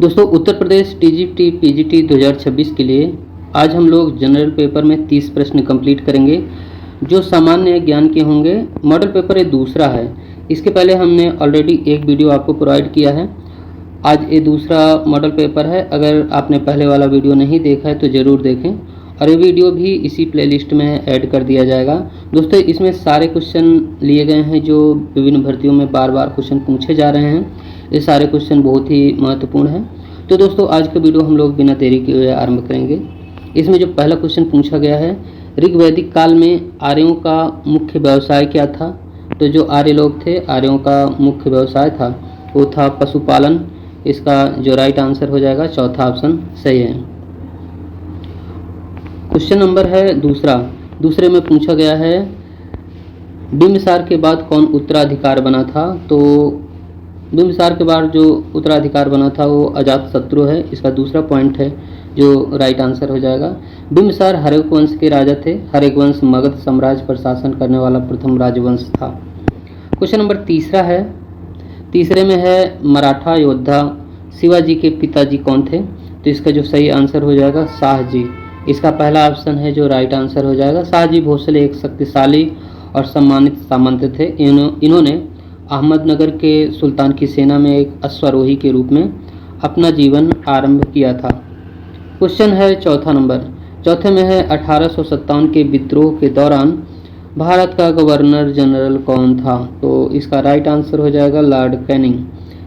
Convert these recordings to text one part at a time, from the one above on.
दोस्तों Uttar Pradesh TGT PGT 2026 के लिए आज हम लोग जनरल पेपर में 30 प्रश्न कंप्लीट करेंगे जो सामान्य ज्ञान के होंगे। मॉडल पेपर ये दूसरा है। इसके पहले हमने ऑलरेडी एक वीडियो आपको प्रोवाइड किया है। आज ये दूसरा मॉडल पेपर है। अगर आपने पहले वाला वीडियो नहीं देखा है तो ज़रूर देखें और ये वीडियो भी इसी प्लेलिस्ट में ऐड कर दिया जाएगा। दोस्तों इसमें सारे क्वेश्चन लिए गए हैं जो विभिन्न भर्तियों में बार बार क्वेश्चन पूछे जा रहे हैं। ये सारे क्वेश्चन बहुत ही महत्वपूर्ण हैं। तो दोस्तों आज का वीडियो हम लोग बिना देरी किए आरंभ करेंगे। इसमें जो पहला क्वेश्चन पूछा गया है, ऋग्वैदिक काल में आर्यों का मुख्य व्यवसाय क्या था? तो जो आर्य लोग थे, आर्यों का मुख्य व्यवसाय था वो था पशुपालन। इसका जो राइट आंसर हो जाएगा चौथा ऑप्शन सही है। क्वेश्चन नंबर है दूसरे में पूछा गया है, बिंबिसार के बाद कौन उत्तराधिकार बना था? तो बिंबिसार के बाद जो उत्तराधिकार बना था वो अजातशत्रु है। इसका दूसरा पॉइंट है जो राइट आंसर हो जाएगा। बिंबिसार हर्यक वंश के राजा थे। हर्यक वंश मगध साम्राज्य पर शासन करने वाला प्रथम राजवंश था। क्वेश्चन नंबर तीसरे में है, मराठा योद्धा शिवाजी के पिताजी कौन थे? तो इसका जो सही आंसर हो जाएगा शाहजी। इसका पहला ऑप्शन है जो राइट आंसर हो जाएगा। शाहजी भोसले एक शक्तिशाली और सम्मानित सामंत थे। इन्होंने अहमदनगर के सुल्तान की सेना में एक अश्वारोही के रूप में अपना जीवन आरंभ किया था। क्वेश्चन है चौथे में है, 1857 के विद्रोह के दौरान भारत का गवर्नर जनरल कौन था? तो इसका राइट आंसर हो जाएगा लॉर्ड कैनिंग।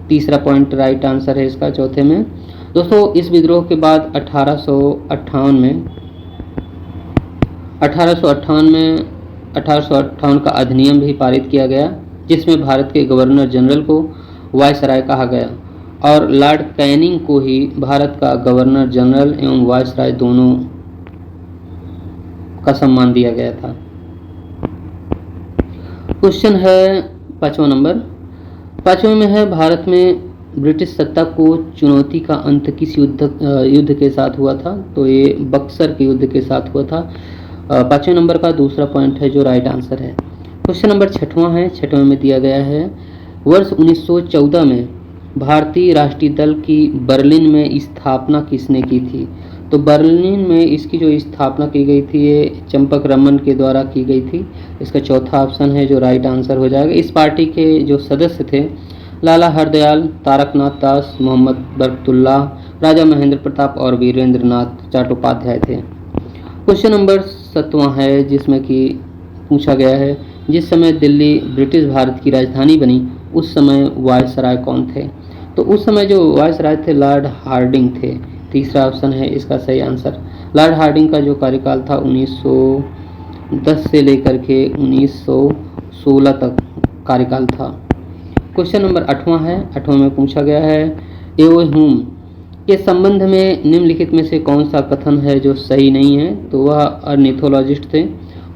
तीसरा पॉइंट राइट आंसर है इसका चौथे में। दोस्तों इस विद्रोह के बाद 1858 का अधिनियम भी पारित किया गया जिसमें भारत के गवर्नर जनरल को वायसराय कहा गया और लॉर्ड कैनिंग को ही भारत का गवर्नर जनरल एवं वायसराय दोनों का सम्मान दिया गया था। क्वेश्चन है पांचवें में है, भारत में ब्रिटिश सत्ता को चुनौती का अंत किस युद्ध के साथ हुआ था? तो ये बक्सर के युद्ध के साथ हुआ था। पांचवें नंबर का दूसरा पॉइंट है जो राइट आंसर है। क्वेश्चन नंबर छठवां में दिया गया है, वर्ष 1914 में भारतीय राष्ट्रीय दल की बर्लिन में स्थापना किसने की थी? तो बर्लिन में इसकी जो स्थापना की गई थी ये चंपक रमन के द्वारा की गई थी। इसका चौथा ऑप्शन है जो राइट आंसर हो जाएगा। इस पार्टी के जो सदस्य थे लाला हरदयाल, तारकनाथ दास, मोहम्मद बरकतुल्लाह, राजा महेंद्र प्रताप और वीरेंद्रनाथ चट्टोपाध्याय थे। क्वेश्चन नंबर 7वां है जिसमें कि पूछा गया है, जिस समय दिल्ली ब्रिटिश भारत की राजधानी बनी उस समय वायसराय कौन थे? तो उस समय जो वायसराय थे लॉर्ड हार्डिंग थे। तीसरा ऑप्शन है इसका सही आंसर। लॉर्ड हार्डिंग का जो कार्यकाल था 1910 से लेकर के 1916 तक कार्यकाल था। क्वेश्चन नंबर 8वां है। 8वां में पूछा गया है, एओह्यूम के संबंध में निम्नलिखित में से कौन सा कथन है जो सही नहीं है? तो वह अर्निथोलॉजिस्ट थे।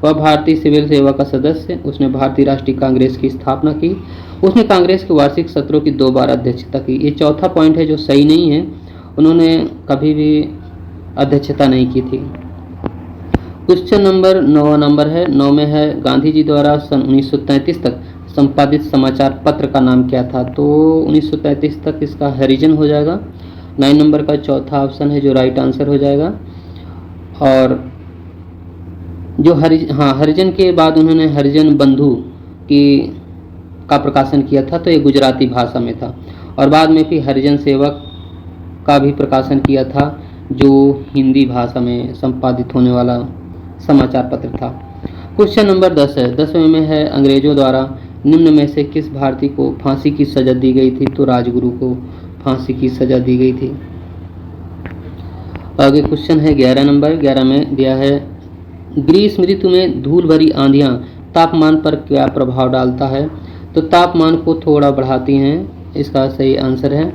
वह भारतीय सिविल सेवा का सदस्य। उसने भारतीय राष्ट्रीय कांग्रेस की स्थापना की। उसने कांग्रेस के वार्षिक सत्रों की 2 बार अध्यक्षता की। ये चौथा पॉइंट है जो सही नहीं है। उन्होंने कभी भी अध्यक्षता नहीं की थी। क्वेश्चन नंबर 9 है। 9 में है, गांधी जी द्वारा सन 1933 तक संपादित समाचार पत्र का नाम क्या था? तो 1933 तक इसका हरिजन हो जाएगा। 9 नंबर का चौथा ऑप्शन है जो राइट आंसर हो जाएगा। और जो हरिजन के बाद उन्होंने हरिजन बंधु का प्रकाशन किया था, तो ये गुजराती भाषा में था। और बाद में फिर हरिजन सेवक का भी प्रकाशन किया था जो हिंदी भाषा में संपादित होने वाला समाचार पत्र था। क्वेश्चन नंबर 10 है। 10वें में है, अंग्रेजों द्वारा निम्न में से किस भारतीय को फांसी की सजा दी गई थी? तो राजगुरु को फांसी की सजा दी गई थी। आगे क्वेश्चन है 11 नंबर। 11 में दिया है, ग्रीष्म ऋतु में धूल भरी आंधियां तापमान पर क्या प्रभाव डालता है? तो तापमान को थोड़ा बढ़ाती हैं। इसका सही आंसर है,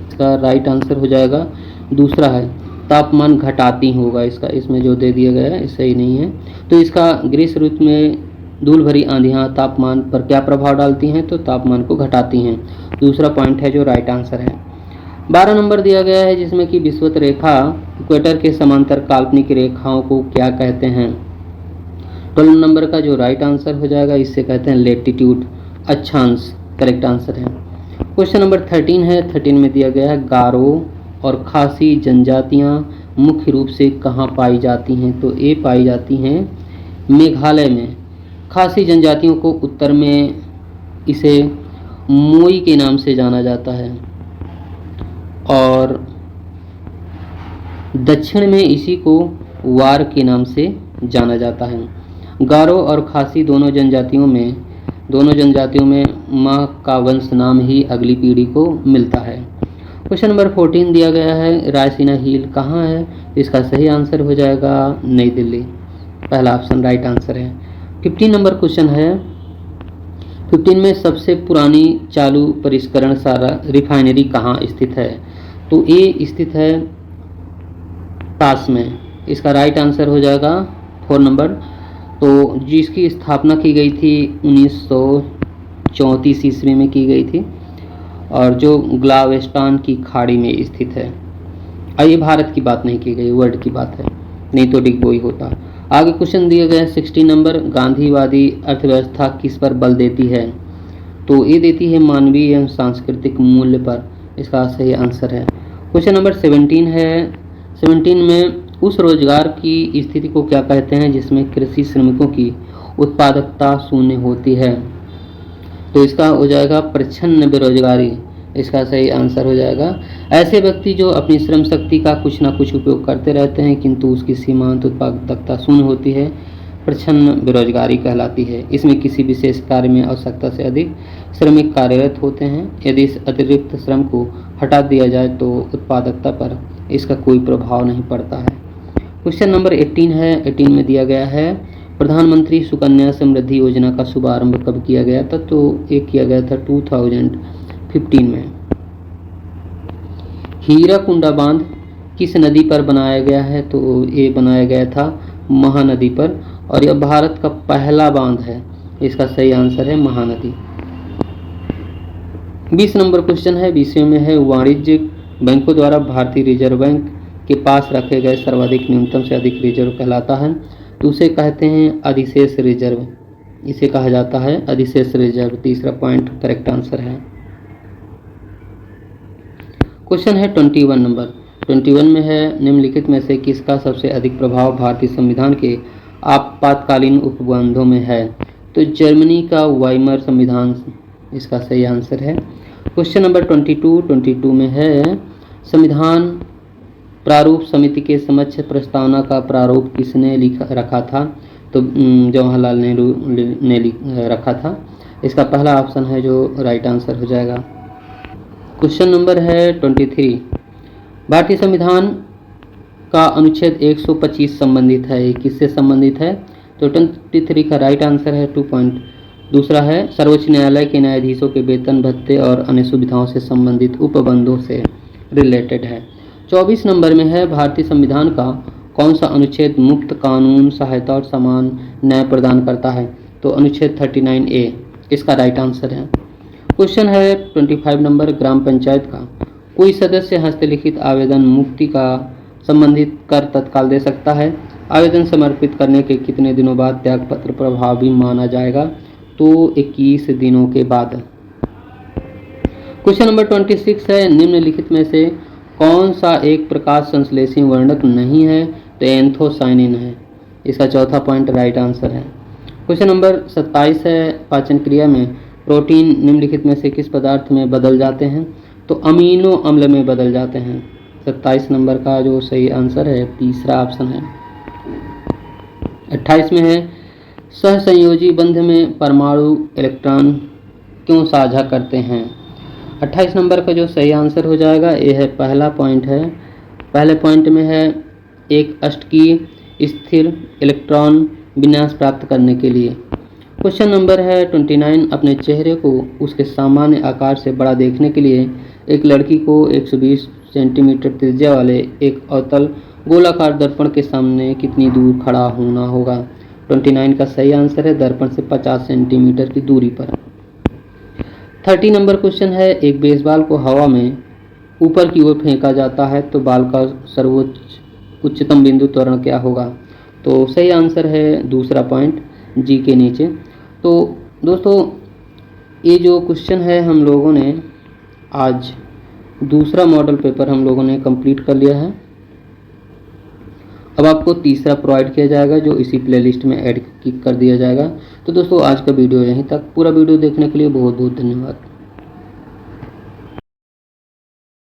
इसका राइट आंसर हो जाएगा दूसरा है, तापमान घटाती होगा। इसका इसमें जो दे दिया गया है सही नहीं है। तो इसका ग्रीष्म ऋतु में धूल भरी आंधियां तापमान पर क्या प्रभाव डालती हैं? तो तापमान को घटाती हैं। दूसरा पॉइंट है जो राइट आंसर है। 12 नंबर दिया गया है जिसमें कि विषुवत रेखा इक्वेटर के समांतर काल्पनिक रेखाओं को क्या कहते हैं? 12 नंबर का जो राइट आंसर हो जाएगा इससे कहते हैं लेटिट्यूड, अक्षांश करेक्ट आंसर है। क्वेश्चन नंबर 13 है। 13 में दिया गया है गारो और खासी जनजातियां मुख्य रूप से कहाँ पाई जाती हैं? तो ये पाई जाती हैं मेघालय में। खासी जनजातियों को उत्तर में इसे मोई के नाम से जाना जाता है और दक्षिण में इसी को वार के नाम से जाना जाता है। गारो और खासी दोनों जनजातियों में माँ का वंश नाम ही अगली पीढ़ी को मिलता है। क्वेश्चन नंबर 14 दिया गया है रायसीना हिल कहाँ है? इसका सही आंसर हो जाएगा नई दिल्ली। पहला ऑप्शन राइट आंसर है। 15 नंबर क्वेश्चन है। 15 में सबसे पुरानी चालू परिष्करण सारा रिफाइनरी कहाँ स्थित है? तो ये स्थित है तास में। इसका राइट आंसर हो जाएगा 4 नंबर। तो जिसकी स्थापना की गई थी 1934 ईस्वी में की गई थी और जो ग्लावेस्टान की खाड़ी में स्थित है। ये भारत की बात नहीं की गई, वर्ल्ड की बात है, नहीं तो डिगबोई होता। आगे क्वेश्चन दिए गए 16 नंबर गांधीवादी अर्थव्यवस्था किस पर बल देती है? तो ये देती है मानवीय एवं सांस्कृतिक मूल्य पर। इसका सही आंसर है। क्वेश्चन नंबर 17 है। 17 में उस रोजगार की स्थिति को क्या कहते हैं जिसमें कृषि श्रमिकों की उत्पादकता शून्य होती है? तो इसका हो जाएगा प्रच्छन्न बेरोजगारी। इसका सही आंसर हो जाएगा ऐसे व्यक्ति जो अपनी श्रम शक्ति का कुछ ना कुछ उपयोग करते रहते हैं किंतु उसकी सीमांत उत्पादकता शून्य होती है, प्रच्छन्न बेरोजगारी कहलाती है। इसमें किसी विशेष कार्य में आवश्यकता से अधिक श्रमिक कार्यरत होते हैं। यदि इस अतिरिक्त श्रम को हटा दिया जाए तो उत्पादकता पर इसका कोई प्रभाव नहीं पड़ता है। क्वेश्चन नंबर 18 है। 18 में दिया गया है प्रधानमंत्री सुकन्या समृद्धि योजना का शुभारंभ कब किया गया था? तो ये किया गया था 2015 में। हीराकुंडा बांध किस नदी पर बनाया गया है? तो ये बनाया गया था महानदी पर और यह भारत का पहला बांध है। इसका सही आंसर है महानदी। 20 नंबर क्वेश्चन है। 20वें में है वाणिज्यिक बैंकों द्वारा भारतीय रिजर्व बैंक के पास रखे गए सर्वाधिक न्यूनतम से अधिक रिजर्व कहलाता है। तो उसे कहते हैं अधिशेष रिजर्व। इसे कहा जाता है अधिशेष रिजर्व। तीसरा पॉइंट करेक्ट आंसर है। क्वेश्चन है 21 नंबर। 21 में है निम्नलिखित में से किसका सबसे अधिक प्रभाव भारतीय संविधान के आपातकालीन उपबंधों में है? तो जर्मनी का वाइमर संविधान इसका सही आंसर है। क्वेश्चन नंबर 22 में है संविधान प्रारूप समिति के समक्ष प्रस्तावना का प्रारूप किसने रखा था? तो जवाहरलाल नेहरू ने रखा था। इसका पहला ऑप्शन है जो राइट आंसर हो जाएगा। क्वेश्चन नंबर है 23। भारतीय संविधान का अनुच्छेद 125 संबंधित है। किससे संबंधित है? तो 23 का राइट आंसर है 2 पॉइंट। दूसरा है सर्वोच्च न्यायालय के न्यायाधीशों के वेतन भत्ते और अन्य सुविधाओं से संबंधित उपबंधों से रिलेटेड है। 24 नंबर में है भारतीय संविधान का कौन सा अनुच्छेद मुफ्त कानून सहायता और समान न्याय प्रदान करता है? तो अनुच्छेद 39A इसका राइट आंसर है। क्वेश्चन है 25 नंबर ग्राम पंचायत का कोई सदस्य हस्तलिखित आवेदन मुक्ति का संबंधित कर तत्काल दे सकता है? आवेदन समर्पित करने के कितने दिनों बाद त्यागपत्र प्रभावी माना जाएगा? तो 21 दिनों के बाद। क्वेश्चन नंबर 26 है निम्नलिखित में से कौन सा एक प्रकाश संश्लेषी वर्णक नहीं है? तो एंथोसाइनिन है। इसका चौथा पॉइंट राइट आंसर है। क्वेश्चन नंबर 27 है पाचन क्रिया में प्रोटीन निम्नलिखित में से किस पदार्थ में बदल जाते हैं? तो अमीनो अम्ल में बदल जाते हैं। 27 नंबर का जो सही आंसर है तीसरा ऑप्शन है। 28 में है सहसंयोजी बंध में परमाणु इलेक्ट्रॉन क्यों साझा करते हैं? 28 नंबर का जो सही आंसर हो जाएगा ये है पहला पॉइंट है। पहले पॉइंट में है एक अष्टकीय स्थिर इलेक्ट्रॉन विन्यास प्राप्त करने के लिए। क्वेश्चन नंबर है 29 अपने चेहरे को उसके सामान्य आकार से बड़ा देखने के लिए एक लड़की को 120 सेंटीमीटर त्रिज्या वाले एक अवतल गोलाकार दर्पण के सामने कितनी दूर खड़ा होना होगा? 29 का सही आंसर है दर्पण से 50 सेंटीमीटर की दूरी पर। 30 नंबर क्वेश्चन है एक बेसबॉल को हवा में ऊपर की ओर फेंका जाता है तो बॉल का सर्वोच्च उच्चतम बिंदु त्वरण क्या होगा? तो सही आंसर है दूसरा पॉइंट जी के नीचे। तो दोस्तों ये जो क्वेश्चन है हम लोगों ने आज दूसरा मॉडल पेपर हम लोगों ने कंप्लीट कर लिया है। अब आपको तीसरा प्रोवाइड किया जाएगा जो इसी प्लेलिस्ट में ऐड कर दिया जाएगा। तो दोस्तों आज का वीडियो यहीं तक। पूरा वीडियो देखने के लिए बहुत बहुत धन्यवाद।